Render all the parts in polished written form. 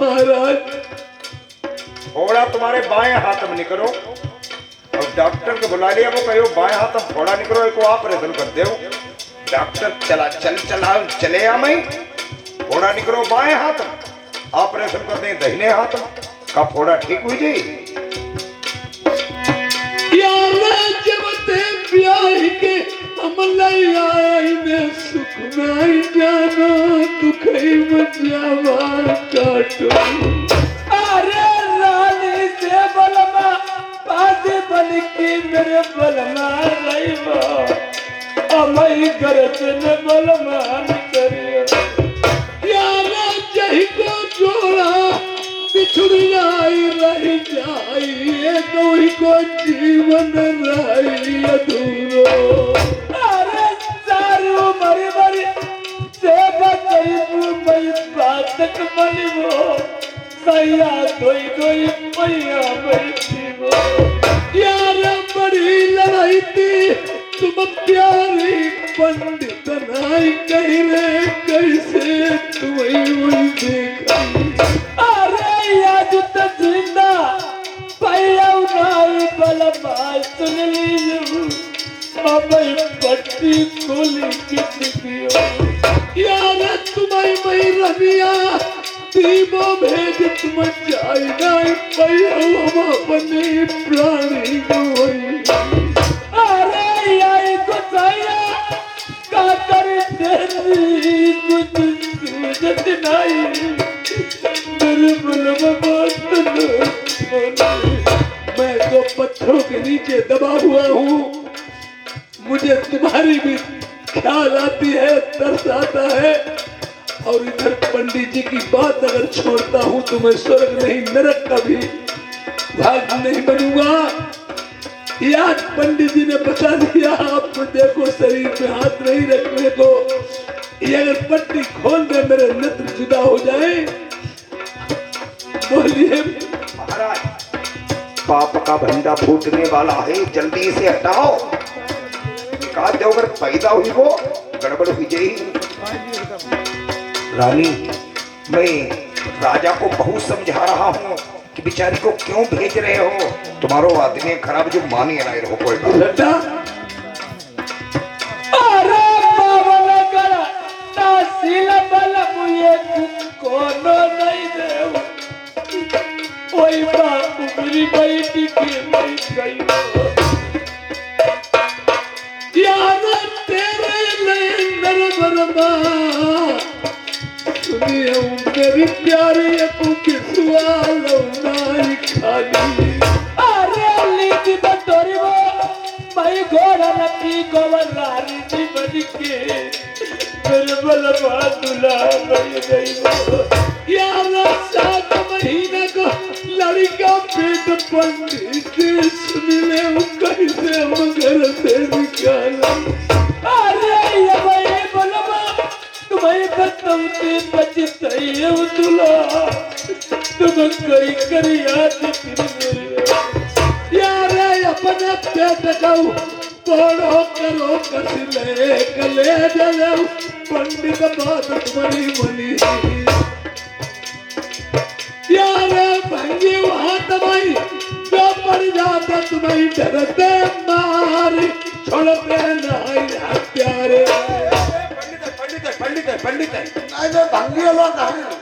महाराज। फोड़ा तुम्हारे बाएं हाथ में निकलो और डॉक्टर को बुला लिया, वो कहो बाएं हाथ में फोड़ा निकलो, एक ऑपरेशन कर दे। डॉक्टर चले आ मैं फोड़ा निकलो बाएं हाथ, ऑपरेशन कर दे दाहिने हाथ का, फोड़ा ठीक हुई जी। ब्याह के अमल आई ने सुख नहीं जाना, दुख ही मचावा काटो। अरे रानी से बलमा पासे बन के मेरे बलमा रहीबो, अमई गरजन बलमा करियो। यारा जही को जोड़ा बिछुड़ जाई रही जाई, ये कोई को जीवन रही अधूरो। अरे सारू मरी मरी से बचई मई बातक बलिवो, सैया दोई दोई मैया बैठीवो। यार बड़ी लड़ाई थी तुम प्यारी पंडित नाई कही रे, कैसे तुम्हें देखा। अरे याद तो जिंदा पैया नाई बलमा सुन लीजू, अब पट्टी खोली किसकियो। यार तुम्हें मैं रविया दीबो भेज तुम जाई नाई पैया हम अपने प्राणी गोई। अरे याई गुसाया का कर देती कुछ सूझत नहीं, मैं तो पत्थरों के नीचे दबा हुआ हूँ, मुझे तुम्हारी भी ख्याल आती है, तरस आता है। और इधर पंडित जी की बात अगर छोड़ता हूँ तो मैं स्वर्ग नहीं नरक का भी भाग नहीं बनूंगा। याद पंडित जी ने बता दिया, आपको देखो शरीर पे हाथ नहीं रखने को, ये अगर पट्टी खोल दे मेरे नेत्र जुदा हो जाए। बोलिए महाराज, पाप का भंडा फूटने वाला है, जल्दी से हटाओ। कहा देवगर पैदा हुई वो गड़बड़ हुई जाएगी। रानी, मैं राजा को बहुत समझा रहा हूँ कि बेचारी को क्यों भेज रहे हो, तुम्हारो आदमी खराब जो मानी है ना रहो कोई लटा। अरे बाबा करा तासीला बला मुझे कोनो नहीं देव, ओई बाप मेरी बेटी की मई गई। यार तेरे नैन बरमा सुनिए मेरी प्यारी अपू की सवाल नहीं खाली। अरे लीजी बटोरी वो मैं घोड़ा नकी गोवलारी जी बन के मेरे बलवा दुला नहीं गई वो। यार 7 महीने को लड़का पेट पंडित सुन ले कैसे मगर से निकाला। अरे ये भाई बलवा तुम्हें बतौती बचतई दुला, तुम कई करी याद यार अपने पेट गऊ पढ़ो करो कस ले कले जलो पंडित बात तुम्हारी मनी। यार भंगी वहां तबाई जो पड़ जाता तुम्हें डरते मार छोड़ते नहीं प्यारे। पंडित है नहीं भंगी लोग हैं।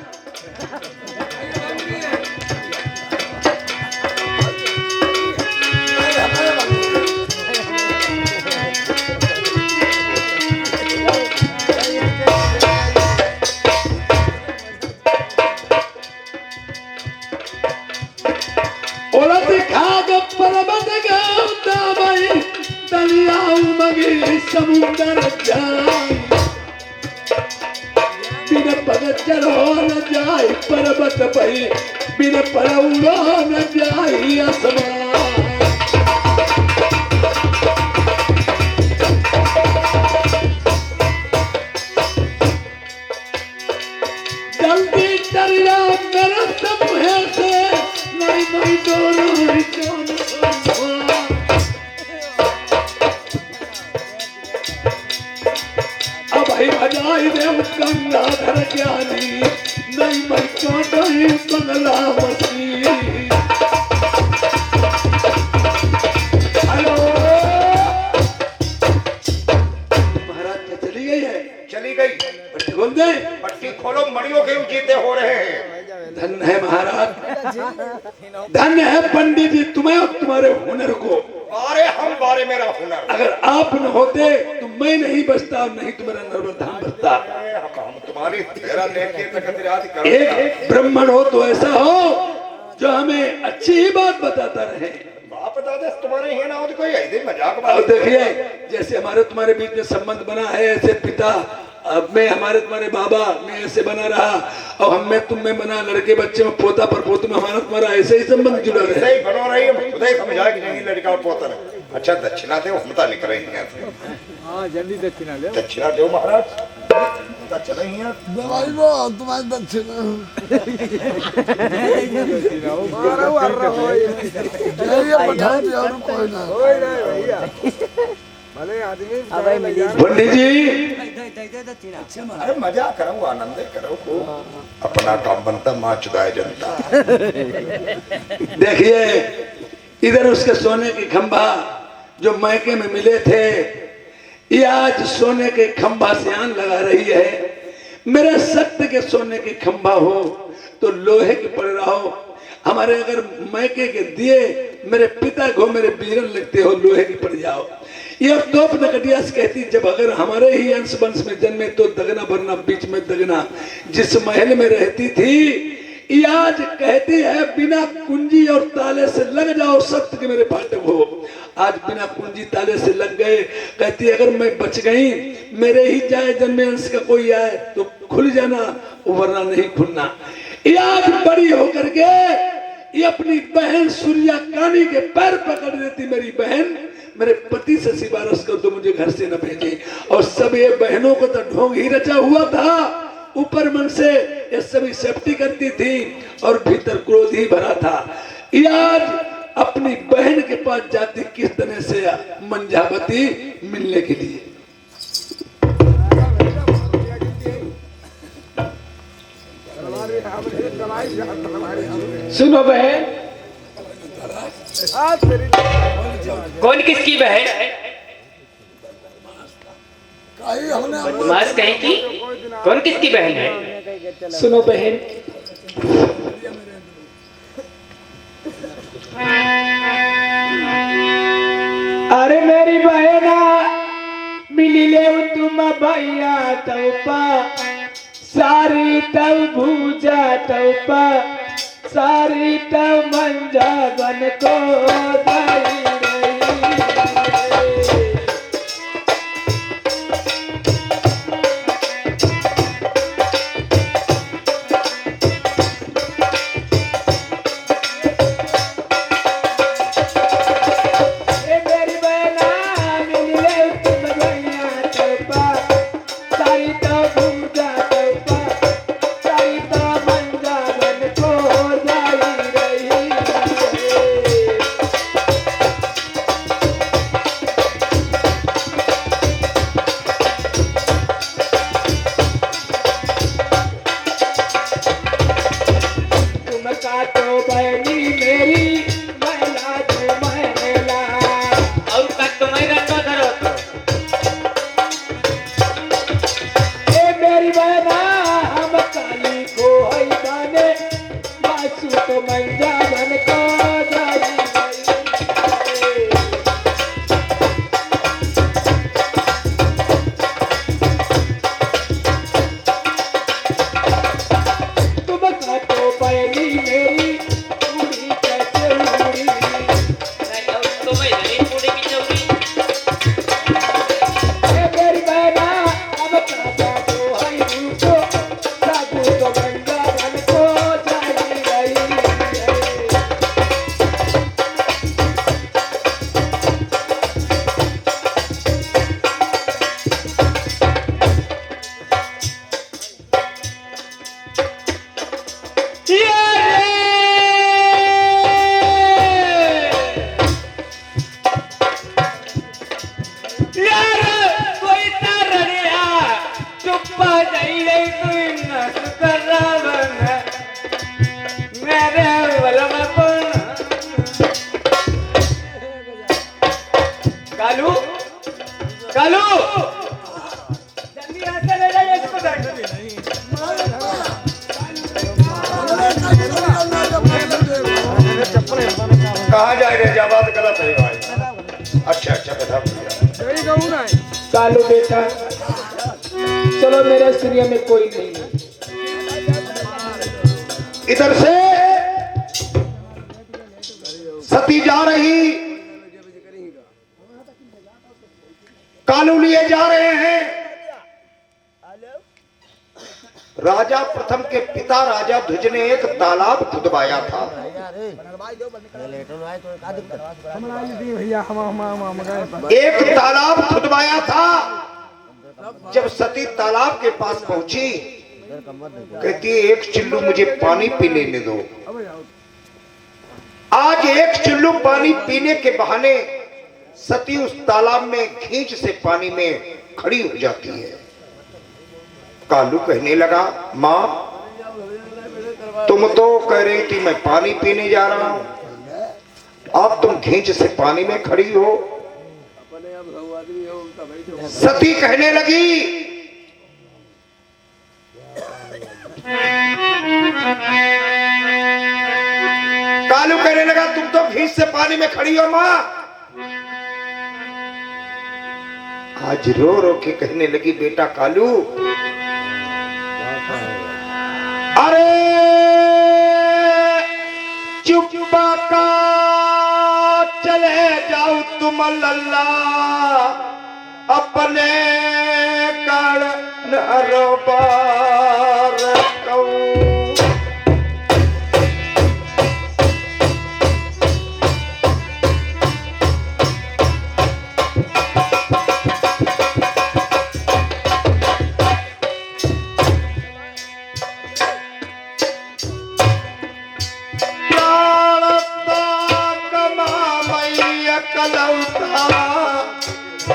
समुंदर जाए बिन पग चढ़ो न जाए पर्वत पई, बिन पड़ौलो न जाए आसमान। जल्दी चलिया मेरे समूह से नहीं दोनों बजाई देव गंगाधर ज्ञानी नहीं मैं नहीं बंगला मसीह। हेलो महाराज क्या चली गई है? चली गई। पट्टी खोल दे। पट्टी खोलो, मड़ियों के जीते हो रहे हैं। धन्य है महाराज, धन्य है पंडित जी तुम्हें और तुम्हारे हुनर को। अरे हम बारे मेरा हुनर, अगर आप न होते तो मैं नहीं बचता और नहीं तुम्हारा नर्मदा धाम बचता। हम तुम्हारी तेरा देख के तकत याद कर। एक ब्राह्मण हो तो ऐसा हो जो हमें अच्छी ही बात बताता रहे। बाप दादा तुम्हारे यहाँ ना हो तो कोई ऐसे मजाक और बात। देखिए जैसे हमारे तुम्हारे बीच में संबंध बना है, ऐसे पिता अब में हमारे तुम्हारे बाबा में ऐसे बना रहा, और हम में तुम में बना, लड़के बच्चे में पोता पर पोते में हमारा तुम्हारा ऐसे ही संबंध जुड़ा रहे। ऐसे ही बनो रही है, खुद ही समझा कि नहीं लड़का और पोता है। अच्छा दक्षिणा दे, हम निकल रहे हैं। हाँ जल्दी दक्षिणा ले। दक्षिणा दो महाराज, चले ही हैं। दवाई लो तुम्हारी दक्षिणा ये पठान जी और कोई ना भले आदमी पंडित जी अरे मजा करो, आनंद करो, अपना काम बनता माँ चुदाए जनता। देखिए इधर उसके सोने की खंभा जो मैके में मिले थे, ये आज सोने के खंभा से आन लगा रही है। मेरा सत्य के सोने के खंभा हो तो लोहे के पड़ रहा हो। हमारे अगर मैके के दिए मेरे पिता को मेरे बीरन लगते हो, लोहे की पड़ जाओ। ये तोप नकटिया से कहती जब अगर हमारे ही अंश वंश में जन्मे तो दगना भरना बीच में दगना। जिस महल में रहती थी ये आज कहती है बिना कुंजी और ताले से लग जाओ सत्य के मेरे फाटक हो। आज बिना कुंजी ताले से लग गए, कहती है अगर मैं बच गई, मेरे ही जाए जन्मे अंश का कोई आए तो खुल जाना, वरना नहीं खुलना। ये आज बड़ी होकर के ये अपनी बहन सूर्या कानी के पैर पकड़ देती, मेरी बहन मेरे पति से सिफारिश कर दो, मुझे घर से न भेजे। और सब ये बहनों को तो ढोंग ही रचा हुआ था, ऊपर मन से ये सभी सेफ्टी करती थी और भीतर क्रोध ही भरा था। ये आज अपनी बहन के पास जाती किस तरह से मंजावती मिलने के लिए। सुनो बहन, कौन किसकी बहन है? कहीं हमने बदमाश कहीं की, कौन किसकी बहन है? सुनो बहन, अरे मेरी बहना मिली ले तुम भैया तौपा, सारी तव भूजा तौपा, सारी तव मंजा बन को दाई रही। कहाँ जाए रहे जा, बात गलत है भाई। अच्छा अच्छा कथा जड़ी कहूँ ना कालू बेटा चलो, मेरे स्त्रियों में कोई नहीं है। इधर से सती जा रही, कालू लिए जा रहे हैं। राजा प्रथम के पिता राजा ध्वज ने एक तालाब खुदवाया था। एक तालाब खुदवाया था। जब सती तालाब के पास पहुंची, कहती है एक चिल्लू मुझे पानी पी लेने दो। आज एक चिल्लू पानी पीने के बहाने सती उस तालाब में खींच से पानी में खड़ी हो जाती है। कालू कहने लगा, माँ तुम तो कह रही थी मैं पानी पीने जा रहा हूं, अब तुम खींच से पानी में खड़ी हो। सती कहने लगी, कालू कहने लगा तुम तो खींच से पानी में खड़ी हो माँ। आज रो रो के कहने लगी, बेटा कालू, अरे चुप्पा का चले जाओ तुम लल्ला, अपने कारण हरोबार कहूं।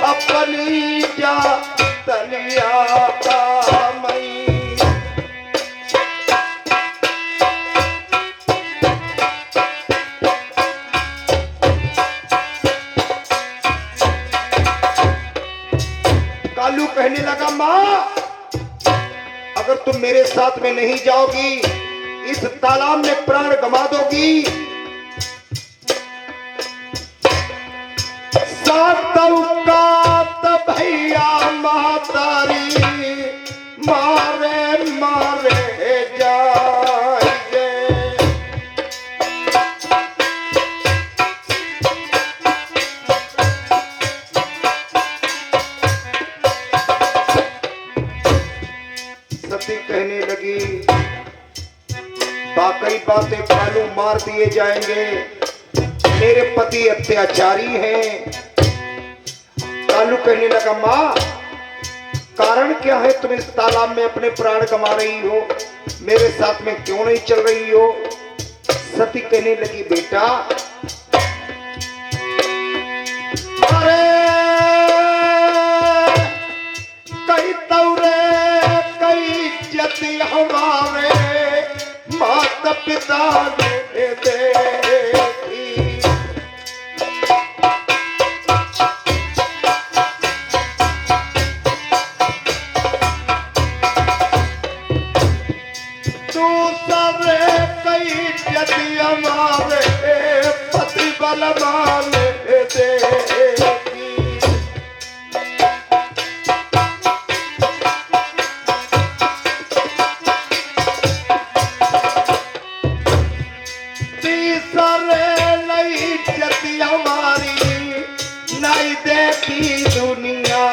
अपनी जा तलिया मई। कालू कहने लगा, माँ अगर तुम मेरे साथ में नहीं जाओगी, इस तालाब में प्राण गंवा दोगी। भैया मातारी मारे मारे जाएंगे। सती कहने लगी, बाकी बातें कालू मार दिए जाएंगे, मेरे पति अत्याचारी हैं। कालू कहने लगा, माँ कारण क्या है तुम इस तालाब में अपने प्राण गंवा रही हो, मेरे साथ में क्यों नहीं चल रही हो। सती कहने लगी, बेटा अरे कई तौरे कई इज्जत हमारे माता पिता ने दे। पति बलवान दे। तीसरे नई जति हमारी नहीं देखी दुनिया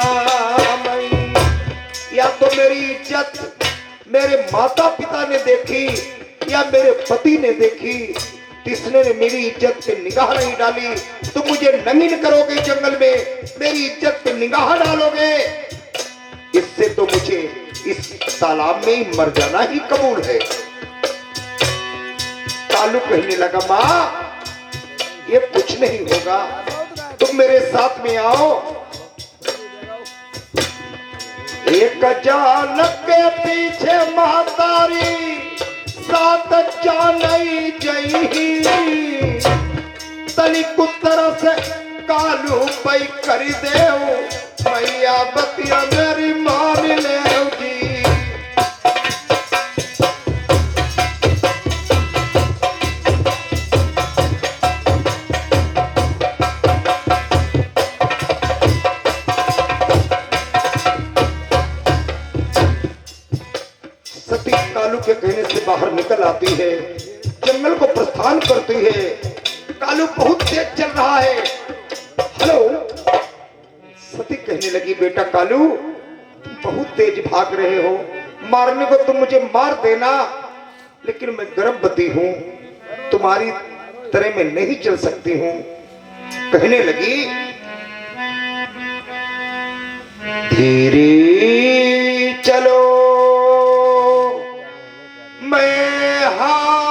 में। या तो मेरी इज्जत मेरे माता पिता ने देखी या मेरे पति ने देखी, तीसरे ने मेरी इज्जत पे निगाह नहीं डाली। तुम मुझे नंगीन करोगे जंगल में, मेरी इज्जत पे निगाह डालोगे, इससे तो मुझे इस तालाब में ही मर जाना ही कबूल है। कालू कहने लगा, माँ ये कुछ नहीं होगा, तुम मेरे साथ में आओ। एक जान के पीछे महतारी सात जानई जई, तनी कुत्तर से कालू पई कर देव, मैया बतिया मेरी मान ले जी। बाहर निकल आती है, जंगल को प्रस्थान करती है। कालू बहुत तेज चल रहा है। हेलो, सती कहने लगी, बेटा कालू तुम बहुत तेज भाग रहे हो, मारने को तुम मुझे मार देना, लेकिन मैं गर्भवती हूं, तुम्हारी तरह मैं नहीं चल सकती हूं। कहने लगी, धीरे चलो मैं हारी,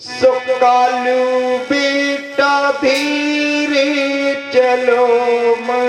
सो कालू बेटा धीरे चलो मैं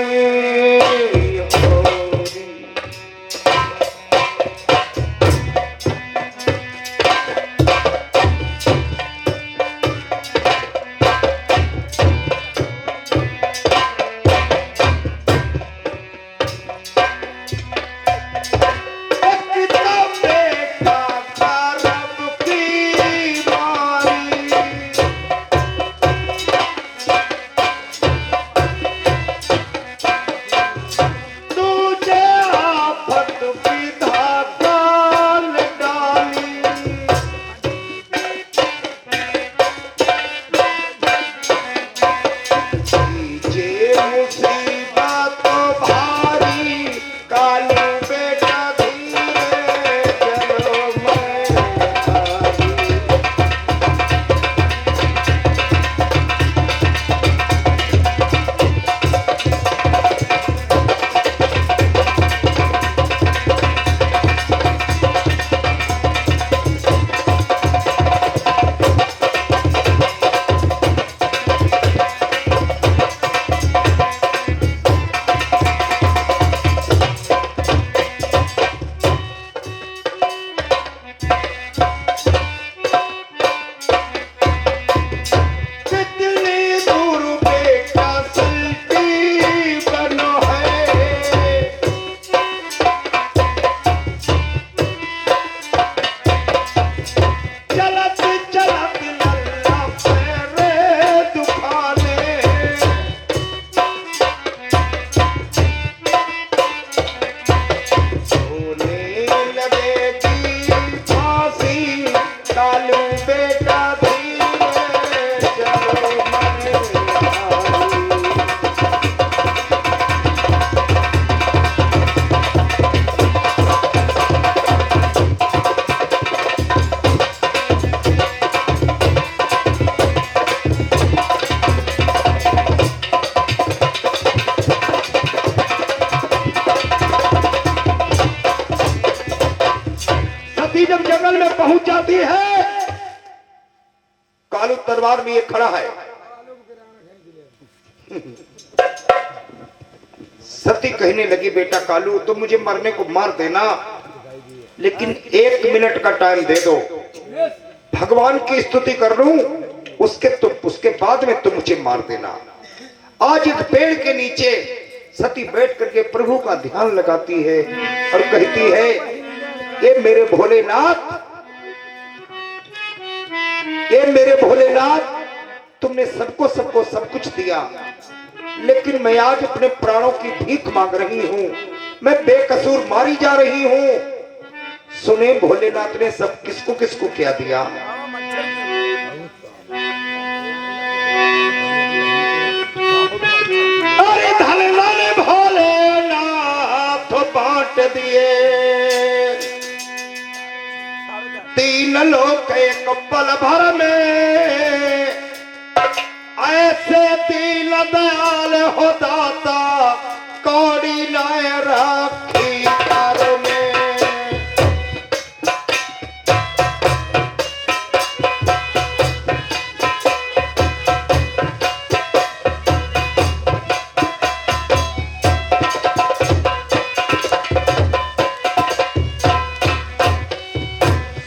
जब जंगल में पहुंच जाती है, कालू तलवार में ये खड़ा है। सती कहने लगी, बेटा कालू तुम मुझे मरने को मार देना, लेकिन 1 मिनट का टाइम दे दो, भगवान की स्तुति कर लूं, उसके बाद में तुम मुझे मार देना। आज इस पेड़ के नीचे सती बैठ करके प्रभु का ध्यान लगाती है और कहती है, ये मेरे भोलेनाथ, ये मेरे भोलेनाथ, तुमने सबको सब कुछ दिया, लेकिन मैं आज अपने प्राणों की भीख मांग रही हूं, मैं बेकसूर मारी जा रही हूं। सुने भोलेनाथ ने सब किसको किसको क्या दिया। अरे धनवा ने भोलेनाथ बांट दिए, 3 लोक एक पल भर में, ऐसे दीन दयाल हो दाता, कौड़ी लाए राखी कर में।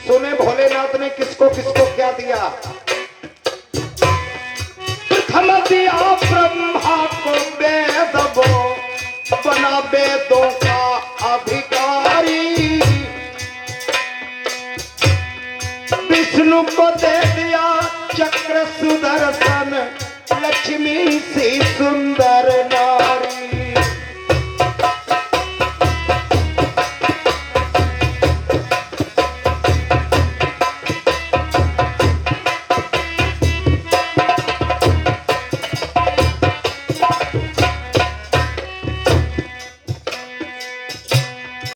सुने भोलेनाथ ने किसको किसको क्या दिया। प्रथम दिया ब्रह्मा को वेद, वो बना वेदों का अधिकारी। विष्णु को दे दिया चक्र सुदर्शन, लक्ष्मी सी सुंदर नारी।